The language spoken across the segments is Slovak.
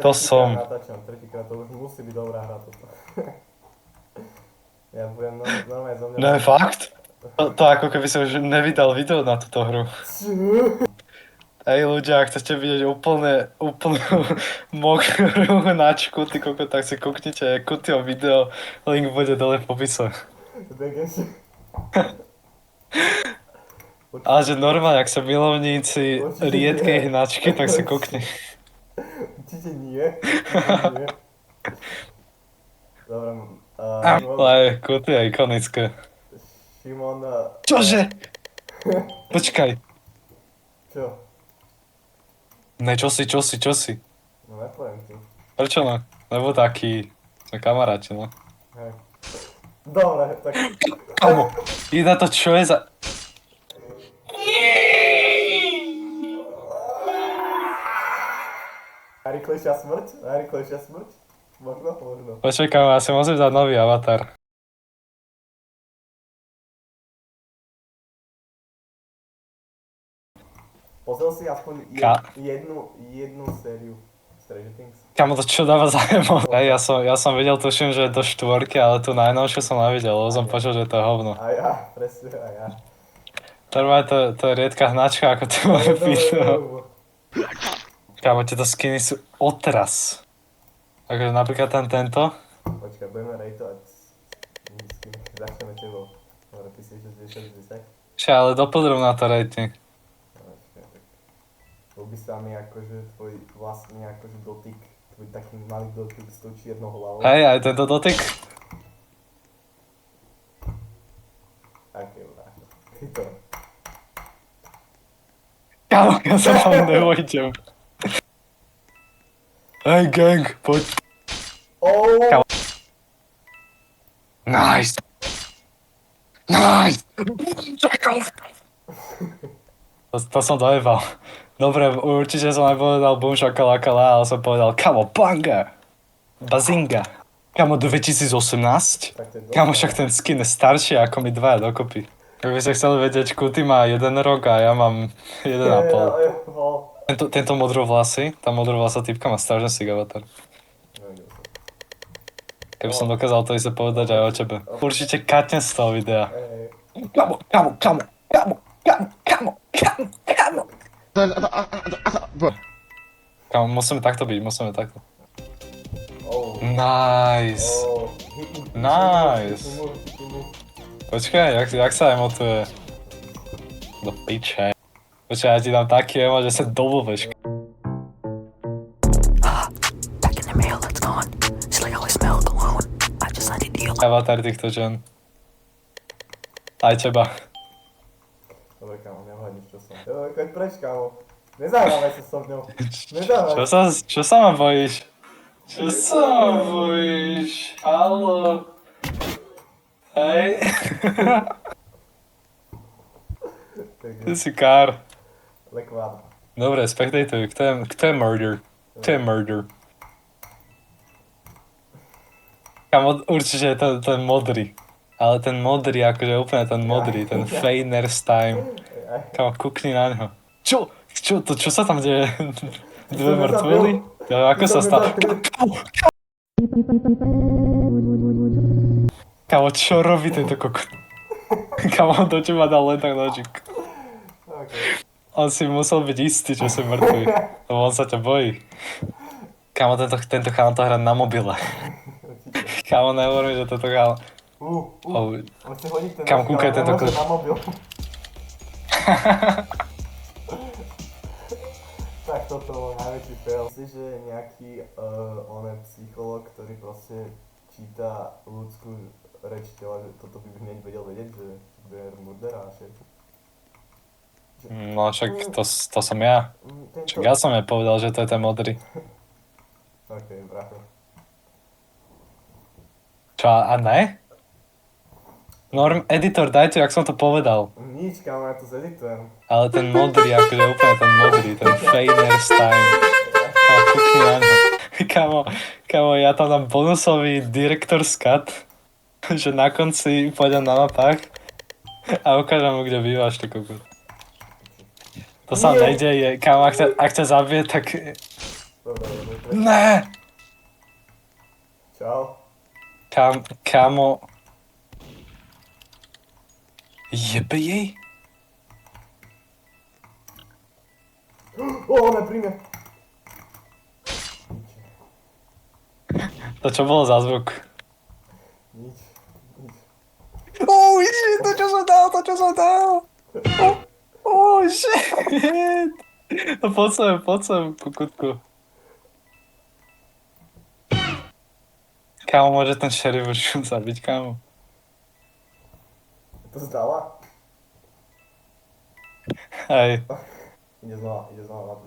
To som. Natáčam, tretíkrát, to už musí byť dobrá hra toto. Ja budem normálne zo mňa... No je fakt? To ako keby som už nevydal video na túto hru. Hej ľudia, ak chcete vidieť úplnú mokrú hnačku, ty koko, tak si kuknite Kutyho video, link bude dole v popise. Ale že normálne, ak sa milovníci riedkej hnačky, tak si kukni. Určite nie. Dobre, Ale Kuty je ikonické. Šimon... Čože? Počkaj. Čo? Ne, čosi? No nepoviem ti. Prečo ne? Lebo taký... Sme kamaráti, no. Hej. Dobre, tak... Kámo, Ida, to čo je za... Najrychlejšia smrť? Možno. Počkaj, kámo, ja si musím dať nový avatar. Pozrel si aspoň jednu sériu Stranger Things? Kámo, to čo dáva zájem? Hej, ja som videl, tuším, že je do 4, ale tú najnovšiu som nevidel, lebo som počul, že to je hovno. A ja, presne, a ja. Normálne to je riedka hnačka, ako to moje video. Kámo, tieto skiny sú otras. Takže napríklad tento. Počkaj, budeme rejtovať skiny. Začneme tebou. Dobre, ty si 60. Však, ale doplňujem na to rating. Bol by sa mi akože tvoj vlastný akože dotyk, tvoj taký malý dotyk s tou čiernou hlavou. Hej, aj tento dotyk. Také brácho. Tyto. Kámo, ja sa tam nevojdem. Hej, gang, poď. Oh! Nice. To som dojebal. Dobre, určite som nepovedal boom shakalakala, ale som povedal kamo banga. Bazinga. Kamo 2018? Kamo však ten skin je starší ako my dvaja dokopy. Ak by ste chceli vedieť, Kuty má 1 rok a ja mám 1,5. Tento modrovlasý, tá modrovlasá typka má strašne sick avatar. Keby som dokázal to isté povedať aj o tebe. Určite katne z toho videa. Kamo. Kamo, musíme takto byť. Nice. Počkaj, jak sa emotuje? Do piče. Počkaj, ja ti dám taký emo, že sa doboveš. Avatar týchto žen. Aj teba. Dobre, kámo, nevhľadniš, čo som. Choď preč, kámo. Nezahrávaj sa so mňou. Čo sa ma bojíš? Haló? Hej? Ty si kár. Lekvád. Dobre, spectatuj. Kto je murder? Kamo, určite je ten modrý. Ale ten modrý, akože úplne ten modrý, ten Feinerstein. Kamo, kukni na ňo. Čo sa tam deje? Dve mŕtvoli? Ako sa stalo? Kamo, čo robí tento kokot? Kamo, do teba dal len tak nožík. On si musel byť istý, že si mŕtvý. Lebo on sa ťa bojí. Kamo, tento chalan to hrá na mobile. Kamo, nehovorím, že toto chalan... Kamo, kúkaj tento klip. Tak toto bol najväčší fail. Myslíš, že je nejaký psychológ, ktorý proste číta ľudskú reč tela, že toto by hneď vedel vedieť, že bude murder a všetko? No však to som ja. Však ja som nepovedal, že to je ten modrý. Okej, brácho. Čo, a ne? Editor, dajte, jak som to povedal. Nič, kámo, ja to zeditujem. Ale ten modrý, akože úplne ten modrý, ten Feinerstein. Kámo, kúkni na ňo. Kámo, ja tam dám bonusový director's cut, že na konci pôjdem na mapách a ukážem mu, kde bývaš, ty kokot. To sa nedeje, kámo, ak ťa zabije, tak Dobre, dobre. Ne! Čau. Kámo... Jebe jej? Ona pri mne. To čo bolo za zvuk? Nič. Nič. Oh shit, to čo som dal! Oh shit! No poď sem, kukutku. Kámo, môže ten šerif už zabiť, kámo. To zdala? Hej. Ide znova na to.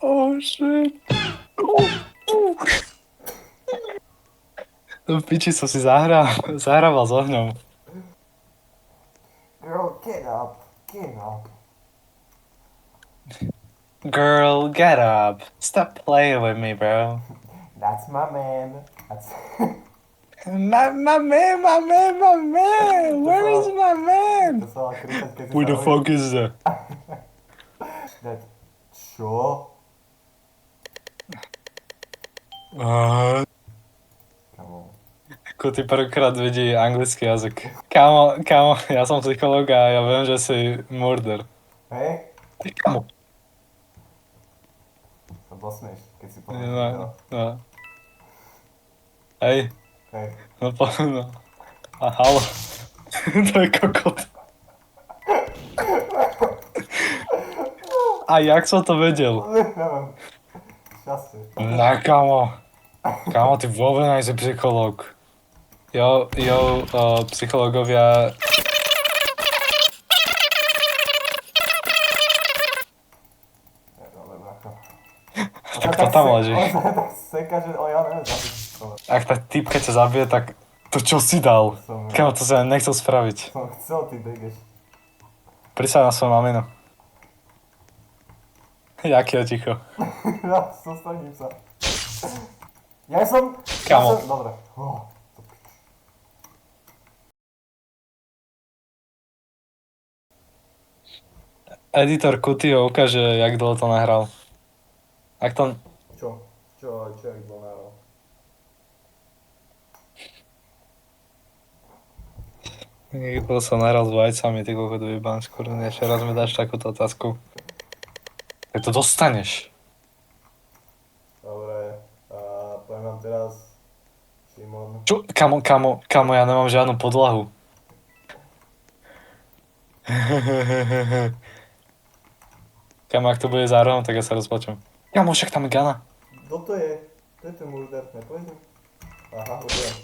Oh shit. No piči som si zahrával s ohňom. Girl, get up. Get up. Girl, get up. Stop playing with me, bro. That's my man. That's... My man. Where is my To man? sa mala kričať, keď si Who the sa fuck is that? That... Čo? Kamo. Ako ty prvýkrát vidí anglický jazyk. Kámo, ja som psychológ a ja viem, že si murder. Hej? Kámo. Sa dosmieš, keď si No, povedal. no. Hej, Hej. no. A halo. To je kokot. A jak som to vedel? Neviem. Šťastie. Ne, kámo. Kámo, ty vôbec nie si psychológ. Psychológovia... Dobre, bracho. Tak to tam leží. On sa tak seka, že ja neviem zabiť. Ak tá typka ťa zabije, tak to čo si dal? Kámo, to som nechcel spraviť. Som chcel, ty degeš. Prisaj na svoju maminu. Jaký je ticho. Ja, sústredím sa. Ja som... Kamo. Dobre. Editor Kutio ukáže, jak dlho to nahral. Ak to... Čo? Jak bol nahral? Jak dlho sa nahral s vajcami, ty koľko to vybám skôr. Ešte raz mi dáš takúto otázku. Tak to dostaneš. Dobre. A poviem vám teraz... Šimon. Čo? Kamo, ja nemám žiadnu podlahu. Kamo, ak to bude za rohom, tak ja sa rozplačem. Kamo, však tam je Gana. Kto to je? To je ten murder, nepovedz mi? Aha, už viem.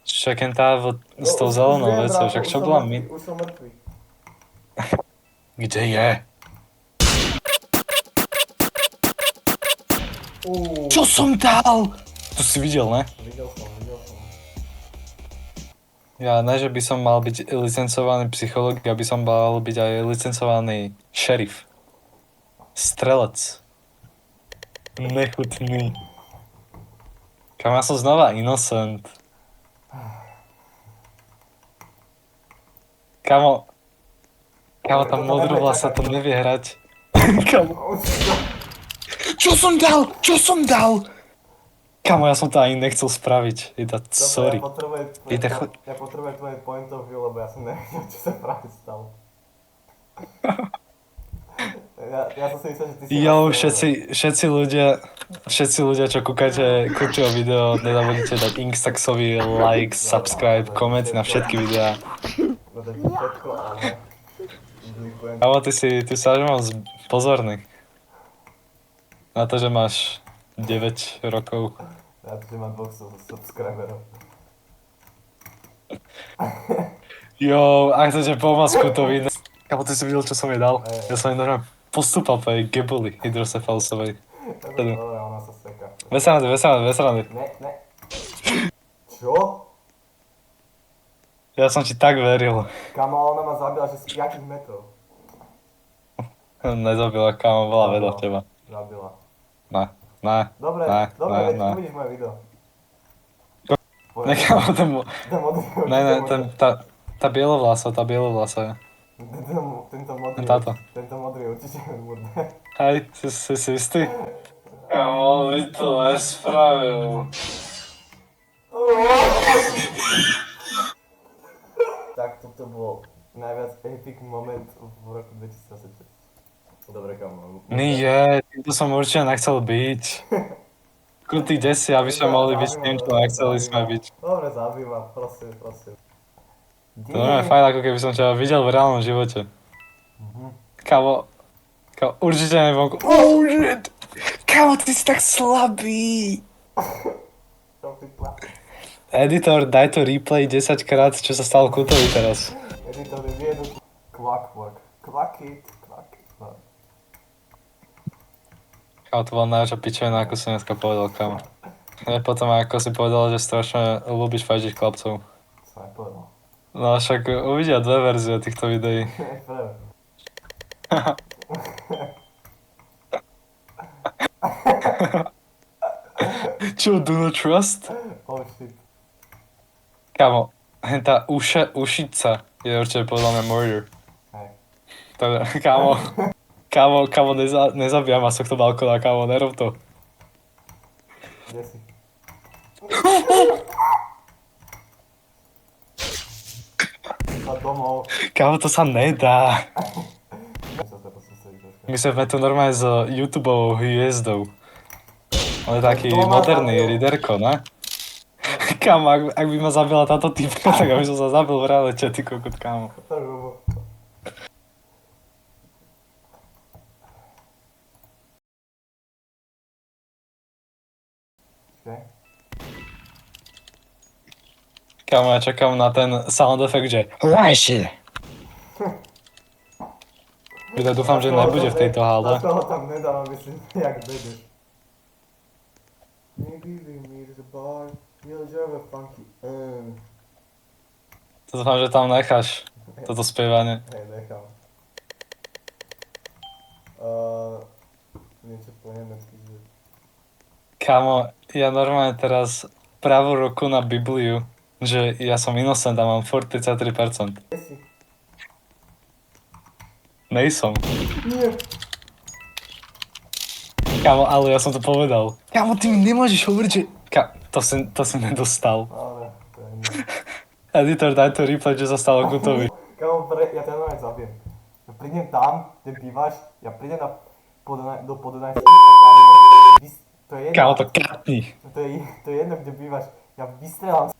Však jen tá s tou zelenou vecou, však čo bola my... Už som mŕtvý. Kde je? Čo som dal? To si videl, ne? Videl som. Ja ne, že by som mal byť licencovaný psychológ, ja by som mal byť aj licencovaný šerif. Strelec. Nechutný. Kam ja som znova innocent. Kamo, tam modrú vlasa to nevie hrať. Kamo. Čo som dal? Kamo, ja som to ani nechcel spraviť. Sorry. Ja potrebujem tvoje point of view, lebo ja som nevedel, čo sa práve stalo. Ja som si myslel, že ty si... Jo, všetci ľudia, čo kúkate Kutio video, nezabudnite dať Instaxovi like, subscribe, koment na všetky videá. No to je všetko, ale... Kamo, ty sa až mám pozorný. Na to, že máš 9 rokov. Ja to, že mám 2 subscriberov. Jo, ak to, že pomasku to vidno. Kamo, ty si videl, čo som jej dal? Ja som jej normálne postúpal po jej gebuli hydrocefalusovej. Dobre, ona sa seka. Bez srandy. Ne. Čo? Ja som ti tak veril. Kamo, ona ma zabila, že z 5 metrov. Nezabila, kamo, bola vedľa teba. Zabila. Ne. Dobre, veď uvidíš moje video. Nekamo, Ten modrý. tá bielovlasa. Tento modrý. Táto. Tento modrý určite je murder. Hej, si istý? Kámo, by to nespravil. Tak toto bol najviac epic moment v roku 2026. Dobre, kamo. Nie, týmto som určite nechcel byť. Kutý desi, aby sme mohli byť tým, čo nechceli sme byť. Dobre, zabýva, prosím, prosím. To je fajn, ako keby som ťa videl v reálnom živote. Kámo, určite nevonku. Oh shit! Kámo, ty si tak slabý! Čo ty plá? Editor, daj to replay 10 krát, čo sa stalo Kutovi teraz. Editor je viedu. Clockwork. Clock it. Kámo, to bola najväčšia pičovina, ako som dneska povedal, kámo. A potom ako si povedal, že strašne ľúbiš fajčiť chlapcov. Som aj povedal. No však uvidia dve verzie týchto videí. Prvé. Čo, do not trust? Oh shit. Kámo, tá ušica je určite podľa mňa murder. Hej. Teda, kámo, nezabíjam ma z tohto balkóna, kámo, nerob to. Kde si? A domov. Kámo, to sa nedá. Musel sa posústrediť troška. My sme tu normálne s YouTubeovou hviezdou. On je taký To ma moderný zabil. riderko, ne? Kámo, ak by ma zabila táto typka, tak aby som sa zabil v realite, ty kokot, kámo. Okay. Kámo, ja čakám na ten sound effect, že Rajši! Ja dúfam, že nebude v tejto Na hále. toho tam nedám, aby si jak bedeš. Maybe we meet at the bar. You'll drive a funky. Dúfam, že tam necháš toto spievanie. Hej, nechám. Niečo po nemecky, že... Kámo, ja normálne teraz pravú ruku na Bibliu, že ja som innocent a mám furt 33%. Kde si? Nejsom. Nie. Kámo, ale ja som to povedal. Kámo, ty mi nemôžeš hovoriť, že... To si nedostal. Ale, to je nie. Editor, daj to replay, čo sa stalo Gutovi. Kámo, ja ťa normálne zabijem. Ja prídem tam, kde bývaš, ja prídem do Podunajských a kámo, to je jedno. Kámo, to katni. To je jedno, kde bývaš. Ja vystrelám.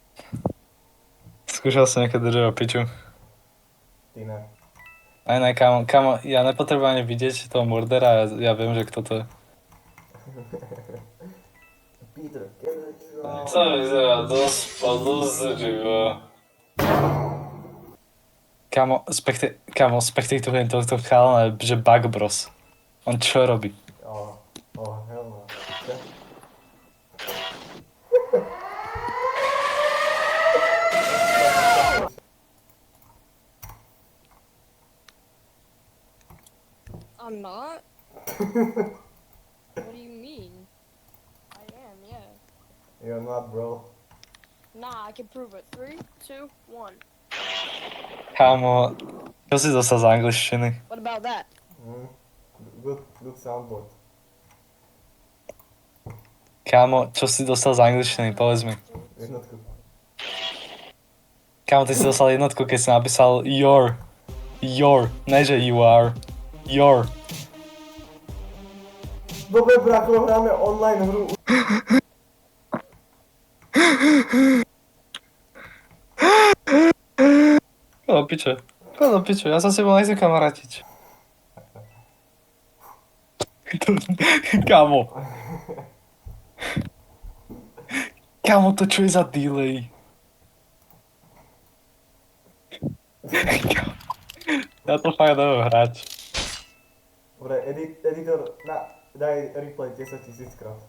Skúšal som nejaké držiavé piču. Ty ne. Aj ne, kámo, ja nepotrebujem ani vidieť toho murdera, ja viem, že kto to je. Peter, get To vyzerá dosť podozrivo. Kámo, spektaktujem tohto chalana, že Bug Bros. On čo robí? hell no. Okay. I'm not. What do you mean? I am, yeah. You're not, bro. Nah, I can prove it. 3, 2, 1. Kámo, čo si dostal z angličtiny? What about that? Good soundboard. Kámo, čo si dostal z angličtiny? Povedz mi. Jednotku. Kámo, ty si dostal jednotku, keď si napísal your. Ne že you are. Your. Dobre, brácho, hráme online hru. Koľko piče, ja sa s tebou nechcem kamarátiť. Kámo. Kámo, to čo je za delay? Ja to fakt neviem hrať. Dobre, editor, daj replay 10 000 krát.